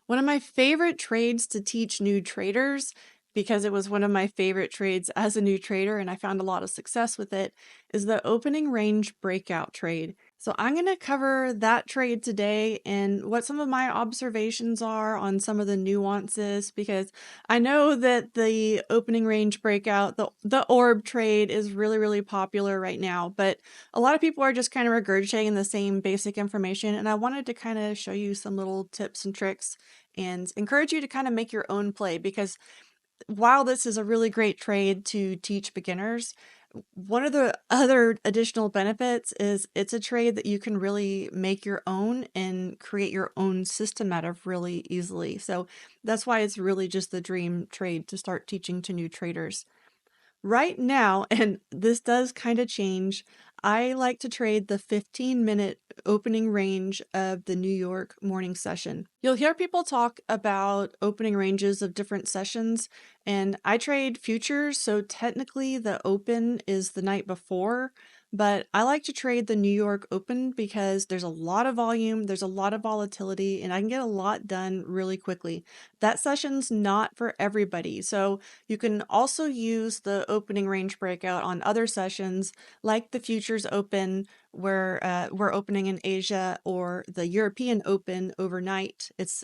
One of my favorite trades to teach new traders, because it was one of my favorite trades as a new trader and I found a lot of success with it, is the opening range breakout trade. So I'm going to cover that trade today and what some of my observations are on some of the nuances, because I know that the opening range breakout, the orb trade is really popular right now, but a lot of people are just kind of regurgitating the same basic information, and I wanted to kind of show you some little tips and tricks and encourage you to kind of make your own play, because while this is a really great trade to teach beginners, one of the other additional benefits is it's a trade that you can really make your own and create your own system out of really easily. So that's why it's really just the dream trade to start teaching to new traders. Right now, and this does kind of change, I like to trade the 15-minute opening range of the New York morning session. You'll hear people talk about opening ranges of different sessions, and I trade futures, so technically the open is the night before, but I like to trade the New York open because there's a lot of volume, there's a lot of volatility, and I can get a lot done really quickly. That session's not for everybody, so you can also use the opening range breakout on other sessions like the futures open, where we're opening in Asia, or the European open overnight. It's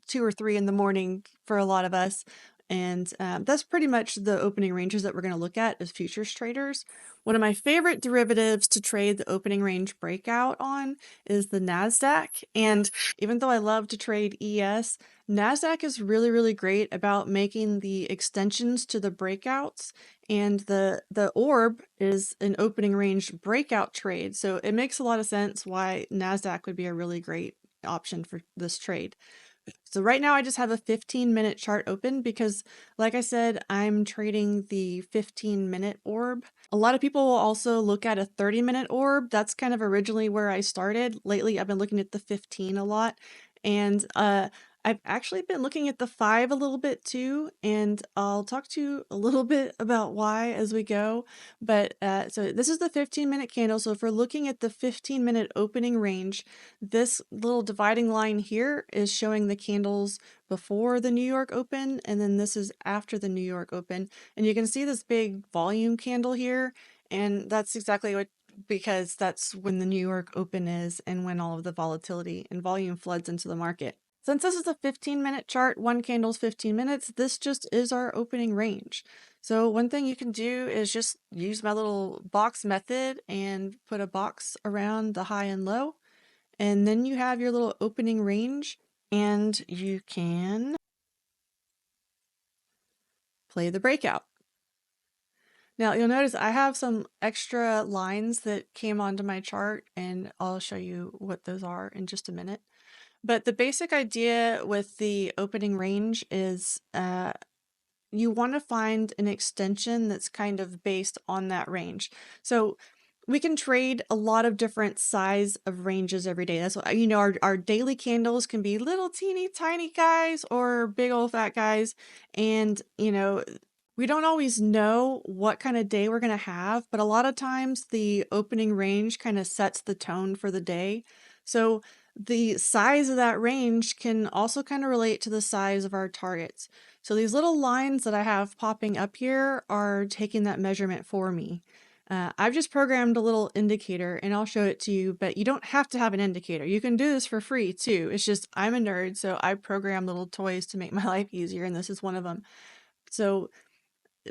2 or 3 in the morning for a lot of us. And that's pretty much the opening ranges that we're going to look at as futures traders. One of my favorite derivatives to trade the opening range breakout on is the Nasdaq. And even though I love to trade ES, Nasdaq is really great about making the extensions to the breakouts, and the orb is an opening range breakout trade. So it makes a lot of sense why Nasdaq would be a really great option for this trade. So right now I just have a 15-minute chart open because, like I said, I'm trading the 15-minute orb. A lot of people will also look at a 30-minute orb. That's kind of originally where I started. Lately, I've been looking at the 15 a lot. And I've actually been looking at the 5 a little bit too, and I'll talk to you a little bit about why as we go. But so this is the 15-minute candle. So if we're looking at the 15-minute opening range, this little dividing line here is showing the candles before the New York open, and then this is after the New York open. And you can see this big volume candle here, and that's exactly what, because that's when the New York open is and when all of the volatility and volume floods into the market. Since this is a 15-minute chart, one candle's 15 minutes, this just is our opening range. So one thing you can do is just use my little box method and put a box around the high and low. And then you have your little opening range, and you can play the breakout. Now you'll notice I have some extra lines that came onto my chart, and I'll show you what those are in just a minute. But the basic idea with the opening range is you want to find an extension that's kind of based on that range. So we can trade a lot of different size of ranges every day. That's what, our daily candles can be little teeny tiny guys or big old fat guys. And, we don't always know what kind of day we're going to have, but a lot of times the opening range kind of sets the tone for the day. So the size of that range can also kind of relate to the size of our targets. So these little lines that I have popping up here are taking that measurement for me. I've just programmed a little indicator, and I'll show it to you, but you don't have to have an indicator. You can do this for free too. It's just I'm a nerd, so I program little toys to make my life easier, and this is one of them. So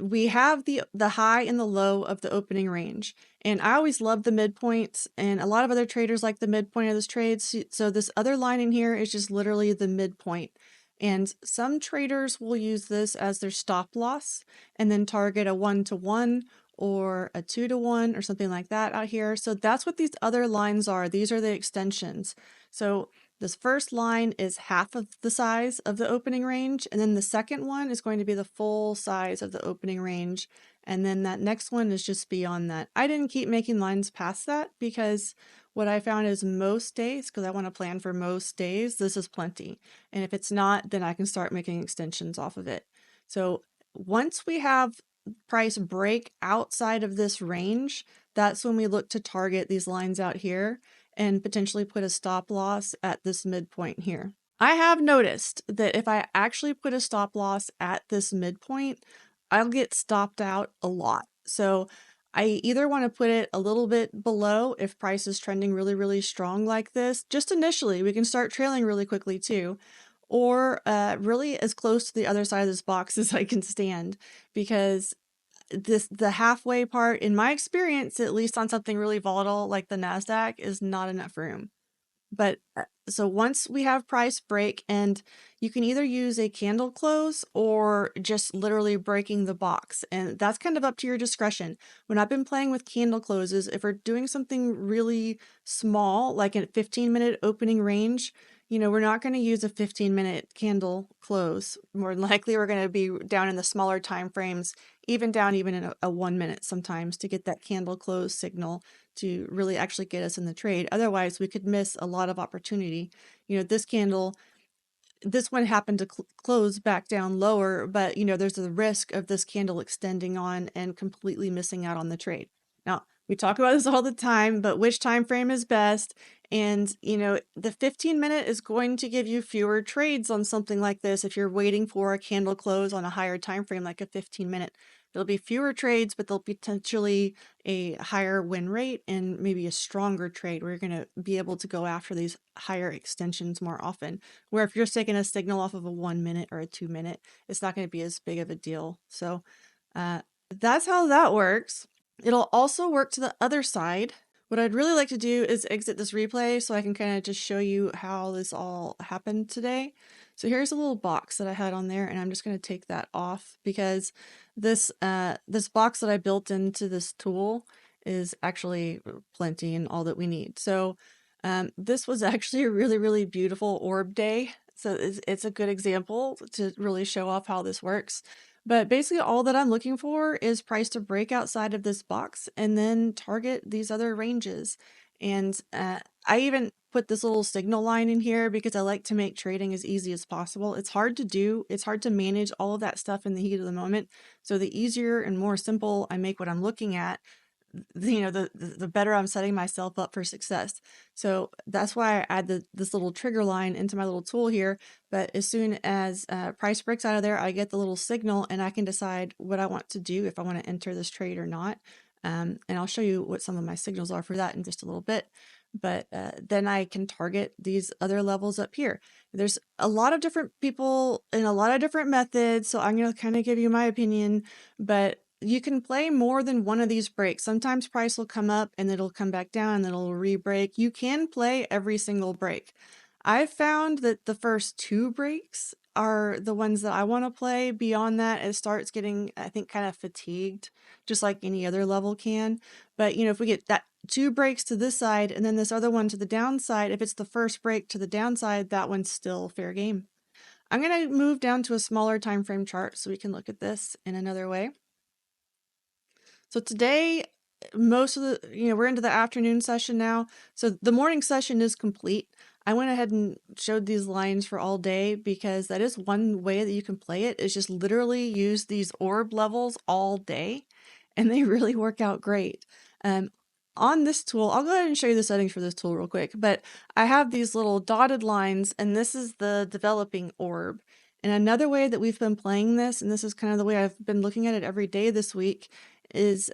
we have the high and the low of the opening range, and I always love the midpoints, and a lot of other traders like the midpoint of this trade. So this other line in here is just literally the midpoint, and some traders will use this as their stop loss and then target a 1-to-1 or a 2-to-1 or something like that out here. So that's what these other lines are. These are the extensions. So this first line is half of the size of the opening range, and then the second one is going to be the full size of the opening range, and then that next one is just beyond that. I didn't keep making lines past that because what I found is most days, because I want to plan for most days, this is plenty. And if it's not, then I can start making extensions off of it. So once we have price break outside of this range, that's when we look to target these lines out here and potentially put a stop loss at this midpoint here. I have noticed that if I actually put a stop loss at this midpoint, I'll get stopped out a lot. So I either want to put it a little bit below if price is trending really, really strong like this. Just initially, we can start trailing really quickly too, or really as close to the other side of this box as I can stand, because the halfway part, in my experience, at least on something really volatile like the Nasdaq, is not enough room. But so once we have price break, and you can either use a candle close or just literally breaking the box, and that's kind of up to your discretion. When I've been playing with candle closes, if we're doing something really small, like a 15-minute opening range, you know, we're not going to use a 15-minute candle close. More than likely, we're going to be down in the smaller time frames, even down even in a 1 minute sometimes, to get that candle close signal to really actually get us in the trade. Otherwise, we could miss a lot of opportunity. You know, this candle, this one happened to close back down lower, but you know, there's a risk of this candle extending on and completely missing out on the trade. Now, we talk about this all the time, but which time frame is best? And you know, the 15-minute is going to give you fewer trades on something like this if you're waiting for a candle close on a higher time frame like a 15-minute. There'll be fewer trades, but there'll be potentially a higher win rate and maybe a stronger trade where you're going to be able to go after these higher extensions more often. Where if you're taking a signal off of a 1 minute or a 2 minute, it's not going to be as big of a deal. So that's how that works. It'll also work to the other side. What I'd really like to do is exit this replay so I can kind of just show you how this all happened today. So here's a little box that I had on there, and I'm just going to take that off because this box that I built into this tool is actually plenty and all that we need. So this was actually a really, really beautiful orb day. So it's a good example to really show off how this works. But basically all that I'm looking for is price to break outside of this box and then target these other ranges. And I even put this little signal line in here because I like to make trading as easy as possible. It's hard to do. It's hard to manage all of that stuff in the heat of the moment. So the easier and more simple I make what I'm looking at, you know, the better I'm setting myself up for success. So that's why I add this little trigger line into my little tool here. But as soon as price breaks out of there, I get the little signal and I can decide what I want to do, if I want to enter this trade or not. And I'll show you what some of my signals are for that in just a little bit. But then I can target these other levels up here. There's a lot of different people and a lot of different methods. So I'm going to kind of give you my opinion, but you can play more than one of these breaks. Sometimes price will come up and it'll come back down and it'll re-break. You can play every single break. I've found that the first two breaks are the ones that I want to play. Beyond that, it starts getting, I think, kind of fatigued, just like any other level can. But, you know, if we get that 2 breaks to this side and then this other one to the downside, if it's the first break to the downside, that one's still fair game. I'm going to move down to a smaller time frame chart so we can look at this in another way. So today, most of the, you know, we're into the afternoon session now. So the morning session is complete. I went ahead and showed these lines for all day because that is one way that you can play it, is just literally use these orb levels all day, and they really work out great. On this tool, I'll go ahead and show you the settings for this tool real quick, but I have these little dotted lines, and this is the developing orb. And another way that we've been playing this, and this is kind of the way I've been looking at it every day this week, is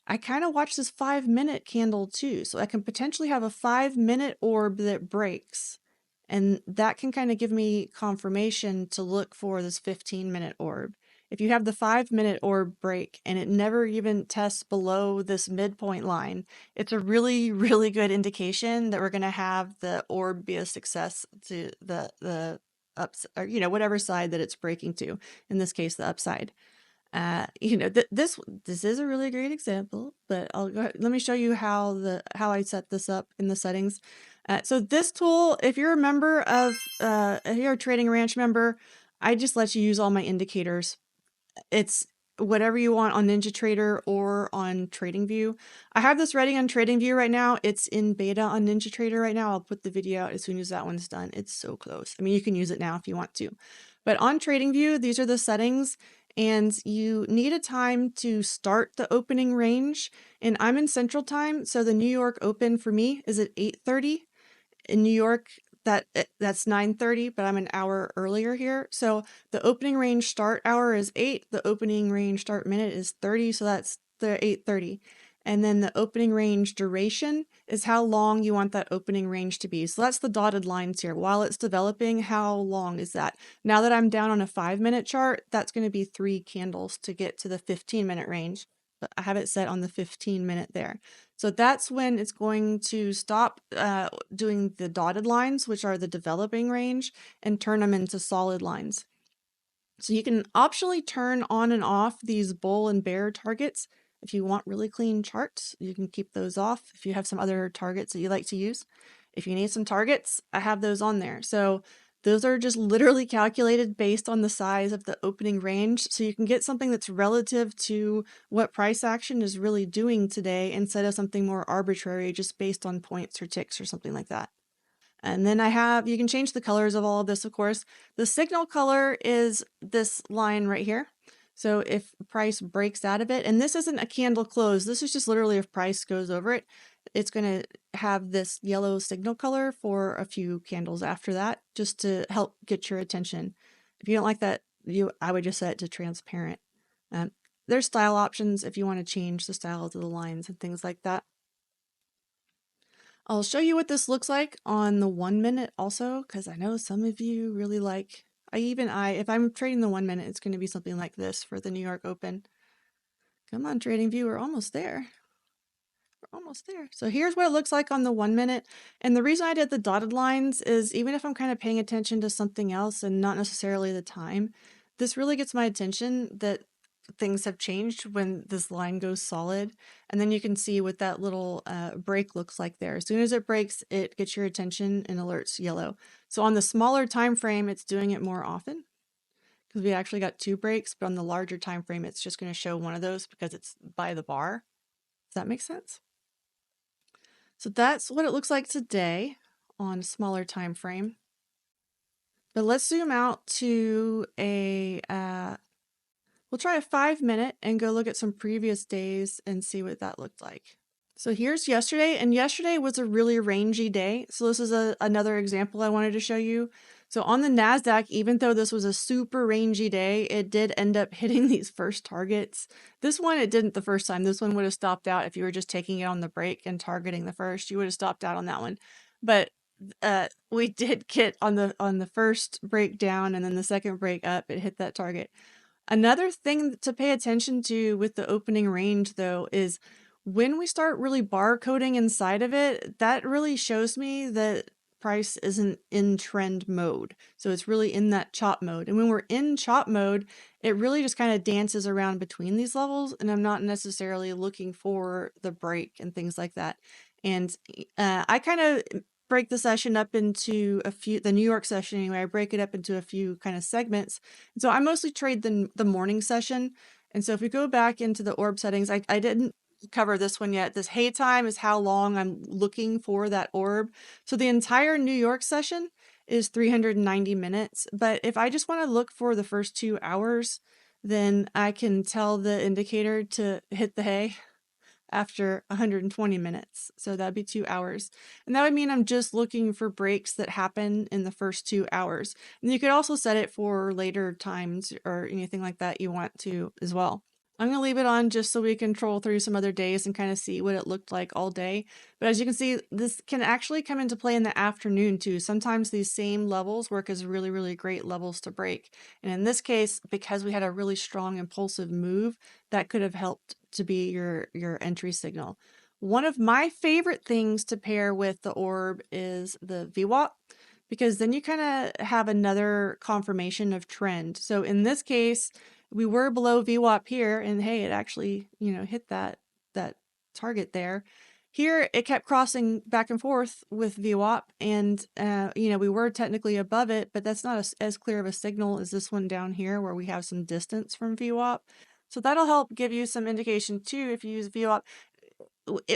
I kind of watch this 5-minute candle too. So I can potentially have a 5-minute orb that breaks, and that can kind of give me confirmation to look for this 15-minute orb. If you have the 5-minute orb break and it never even tests below this midpoint line, it's a really, really good indication that we're going to have the orb be a success to the ups, or, you know, whatever side that it's breaking to, in this case, the upside. You know, this is a really great example, but I'll go ahead, let me show you how I set this up in the settings. So this tool, if you're a member of, if you're a Trading Ranch member, I just let you use all my indicators. It's whatever you want on NinjaTrader or on TradingView. I have this ready on TradingView right now. It's in beta on NinjaTrader right now. I'll put the video out as soon as that one's done. It's so close. I mean, you can use it now if you want to. But on TradingView, these are the settings, and you need a time to start the opening range. And I'm in Central Time, so the New York Open for me is at 8:30. In New York, that's 9:30, but I'm an hour earlier here. So the opening range start hour is 8, the opening range start minute is 30, so that's the 8:30. And then the opening range duration is how long you want that opening range to be. So that's the dotted lines here. While it's developing, how long is that? Now that I'm down on a 5-minute chart, that's going to be 3 candles to get to the 15-minute range. But I have it set on the 15-minute there. So that's when it's going to stop doing the dotted lines, which are the developing range, and turn them into solid lines. So you can optionally turn on and off these bull and bear targets. If you want really clean charts, you can keep those off if you have some other targets that you like to use. If you need some targets, I have those on there. So those are just literally calculated based on the size of the opening range. So you can get something that's relative to what price action is really doing today instead of something more arbitrary just based on points or ticks or something like that. And then you can change the colors of all of this, of course. The signal color is this line right here. So if price breaks out of it, and this isn't a candle close, this is just literally if price goes over it, it's going to have this yellow signal color for a few candles after that, just to help get your attention. If you don't like that, I would just set it to transparent. There's style options if you want to change the style of the lines and things like that. I'll show you what this looks like on the 1 minute also, because I know some of you really like, if I'm trading the 1 minute, it's going to be something like this for the New York Open. Come on, TradingView, we're almost there. We're almost there. So here's what it looks like on the 1 minute. And the reason I did the dotted lines is even if I'm kind of paying attention to something else and not necessarily the time, this really gets my attention that things have changed when this line goes solid. And then you can see what that little break looks like there. As soon as it breaks, it gets your attention and alerts yellow. So on the smaller time frame, it's doing it more often because we actually got 2 breaks, but on the larger time frame, it's just going to show one of those because it's by the bar. Does that make sense? So that's what it looks like today on a smaller time frame. But let's zoom out to we'll try a 5-minute and go look at some previous days and see what that looked like. So here's yesterday, and yesterday was a really rangy day. So this is another example I wanted to show you. So on the Nasdaq, even though this was a super rangy day, it did end up hitting these first targets. This one, it didn't the first time. This one would have stopped out if you were just taking it on the break and targeting the first. You would have stopped out on that one. But we did get on the first break down, and then the second break up, it hit that target. Another thing to pay attention to with the opening range, though, is when we start really barcoding inside of it, that really shows me that price isn't in trend mode. So it's really in that chop mode. And when we're in chop mode, it really just kind of dances around between these levels. And I'm not necessarily looking for the break and things like that. And I kind of break the session up into the New York session anyway, I break it up into a few kind of segments. And so I mostly trade the morning session. And so if we go back into the orb settings, I didn't cover this one yet. This hay time is how long I'm looking for that orb. So the entire New York session is 390 minutes. But if I just want to look for the first 2 hours, then I can tell the indicator to hit the hay after 120 minutes. So that'd be 2 hours. And that would mean I'm just looking for breaks that happen in the first 2 hours. And you could also set it for later times or anything like that you want to as well. I'm going to leave it on just so we can troll through some other days and kind of see what it looked like all day. But as you can see, this can actually come into play in the afternoon too. Sometimes these same levels work as really, really great levels to break. And in this case, because we had a really strong impulsive move, that could have helped to be your entry signal. One of my favorite things to pair with the orb is the VWAP, because then you kind of have another confirmation of trend. So in this case, we were below VWAP here, and hey, it actually, hit that target there. Here, it kept crossing back and forth with VWAP, and we were technically above it, but that's not as clear of a signal as this one down here, where we have some distance from VWAP. So that'll help give you some indication too if you use VWAP.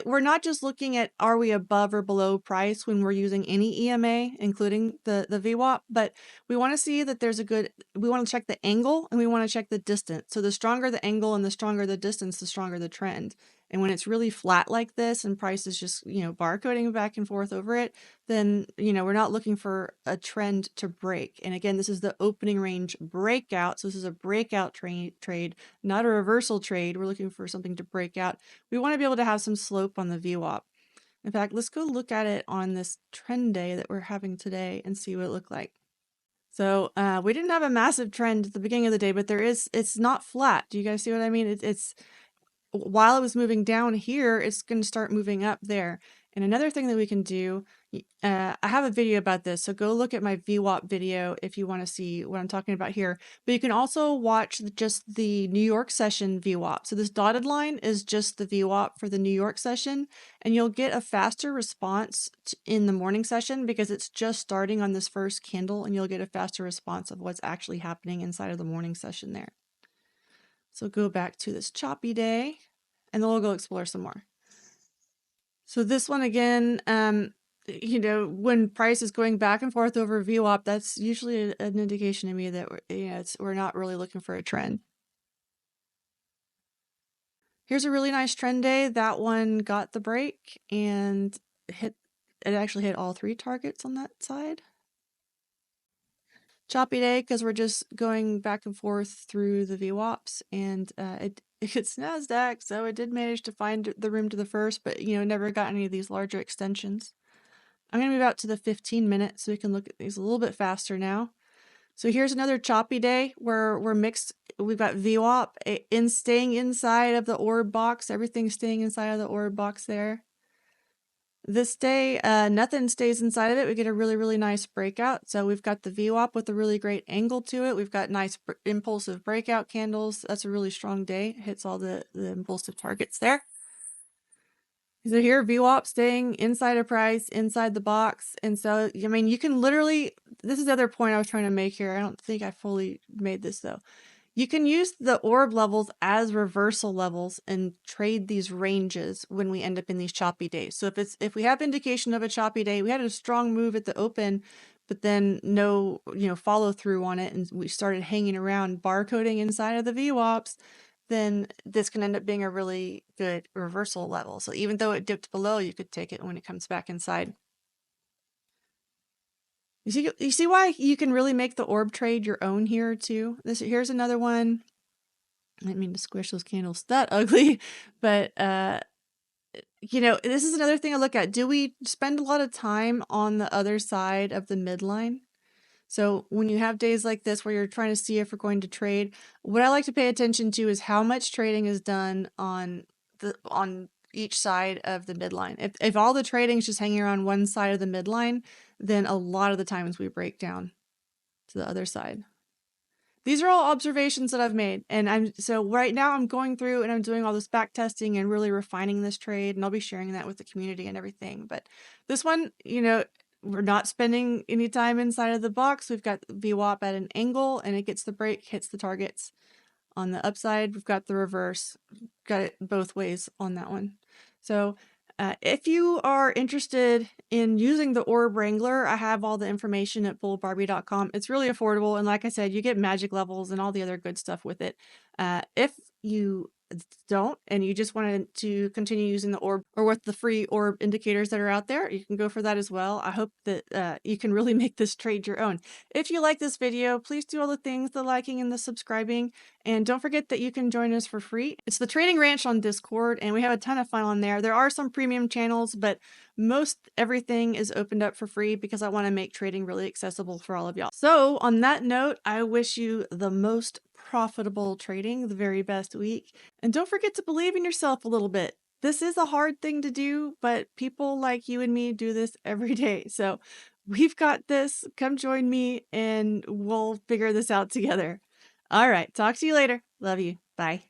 We're not just looking at are we above or below price when we're using any EMA, including the VWAP, but we want to see that there's we want to check the angle and we want to check the distance. So the stronger the angle and the stronger the distance, the stronger the trend. And when it's really flat like this and price is just, barcoding back and forth over it, then, we're not looking for a trend to break. And again, this is the opening range breakout. So this is a breakout trade, not a reversal trade. We're looking for something to break out. We want to be able to have some slope on the VWAP. In fact, let's go look at it on this trend day that we're having today and see what it looked like. So we didn't have a massive trend at the beginning of the day, but it's not flat. Do you guys see what I mean? It's while it was moving down here, it's going to start moving up there. And another thing that we can do, I have a video about this, so go look at my VWAP video if you want to see what I'm talking about here. But you can also watch just the New York session VWAP. So this dotted line is just the VWAP for the New York session, and you'll get a faster response in the morning session because it's just starting on this first candle, and you'll get a faster response of what's actually happening inside of the morning session there. So go back to this choppy day, and then we'll go explore some more. So this one again, when price is going back and forth over VWAP, that's usually an indication to me that we're not really looking for a trend. Here's a really nice trend day. That one got the break and it actually hit all 3 targets on that side. Choppy day because we're just going back and forth through the VWAPs, and it's Nasdaq, so it did manage to find the room to the first, but never got any of these larger extensions. I'm going to move out to the 15-minute so we can look at these a little bit faster now. So here's another choppy day where we're mixed. We've got VWAP staying inside of the orb box. Everything's staying inside of the orb box there. This day, nothing stays inside of it. We get a really, really nice breakout. So we've got the VWAP with a really great angle to it. We've got nice impulsive breakout candles. That's a really strong day. It hits all the impulsive targets there. So here, VWAP staying inside of price, inside the box. And so, I mean, you can literally, this is the other point I was trying to make here. I don't think I fully made this though. You can use the orb levels as reversal levels and trade these ranges when we end up in these choppy days. So if we have indication of a choppy day, we had a strong move at the open, but then no, follow through on it, and we started hanging around barcoding inside of the VWAPs, then this can end up being a really good reversal level. So even though it dipped below, you could take it when it comes back inside. You see why you can really make the orb trade your own here too? Here's another one. I didn't mean to squish those candles that ugly, but this is another thing I look at. Do we spend a lot of time on the other side of the midline? So when you have days like this where you're trying to see if we're going to trade, what I like to pay attention to is how much trading is done on each side of the midline. If all the trading is just hanging around one side of the midline, then a lot of the times we break down to the other side. These are all observations that I've made, and so right now I'm going through and I'm doing all this back testing and really refining this trade, and I'll be sharing that with the community and everything. But this one, we're not spending any time inside of the box. We've got VWAP at an angle, and it gets the break, hits the targets. On the upside, we've got the reverse. Got it both ways on that one. So if you are interested in using the Orb Wrangler, I have all the information at bullbarbie.com. It's really affordable, and like I said, you get magic levels and all the other good stuff with it. If you don't and you just wanted to continue using the orb or with the free orb indicators that are out there, you can go for that as well. I hope that you can really make this trade your own. If you like this video, please do all the things, the liking and the subscribing, and don't forget that you can join us for free. It's the Trading Ranch on Discord, and we have a ton of fun on there. There are some premium channels, but most everything is opened up for free because I want to make trading really accessible for all of y'all. So on that note, I wish you the most profitable trading, the very best week. And don't forget to believe in yourself a little bit. This is a hard thing to do, but people like you and me do this every day. So we've got this. Come join me and we'll figure this out together. All right. Talk to you later. Love you. Bye.